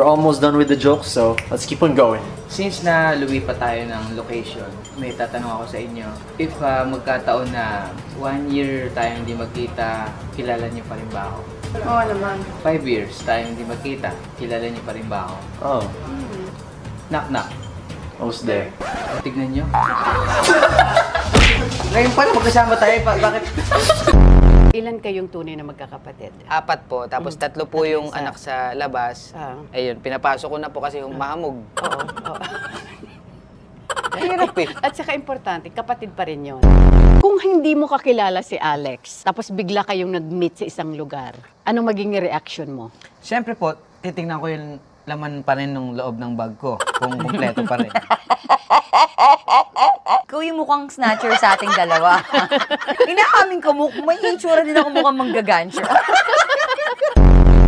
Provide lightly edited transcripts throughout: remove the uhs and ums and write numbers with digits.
We're almost done with the jokes, so let's keep on going. Since na lumipat tayo ng location, may tatanong ako sa inyo. If magkataon na 1 year tayo hindi magkita, kilala niyo pa rin ba ako? Oo naman. 5 years tayo hindi magkita, kilala niyo pa rin ba ako? Oh, Knock knock. who's there? Tignan niyo. Ngayon pala magkasama tayo, bakit? Ilan kayong tunay na magkakapatid? 4 po, tapos 3 po yung anak sa labas. Ayun, pinapasok ko na po kasi yung mahamog. Oo. Hirap eh. At saka importante, kapatid pa rin yun. Kung hindi mo kakilala si Alex, tapos bigla kayong nag-meet sa isang lugar, anong magiging reaction mo? Siyempre po, titingnan ko yung laman pa rin ng loob ng bag ko, kung kumpleto pa rin. Ikaw yung mukhang snatcher sa ating dalawa. Inaamin ko, may itsura din ako mukhang manggagansya.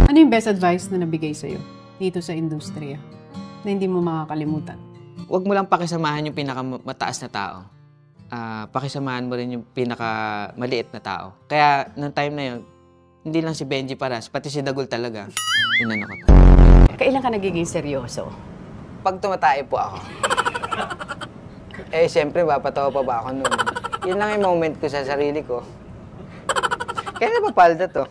Ano yung best advice na nabigay sa'yo dito sa industriya na hindi mo makakalimutan? Huwag mo lang pakisamahan yung pinakamataas na tao. Pakisamahan mo rin yung pinakamaliit na tao. Kaya, nung time na yun, hindi lang si Benji Paras, pati si Dagul talaga, inano ko. Kailan ka nagiging seryoso? Pag tumatae po ako, siyempre, papatawa pa ba ako noon? Yun lang yung moment ko sa sarili ko. Kaya napapalda to.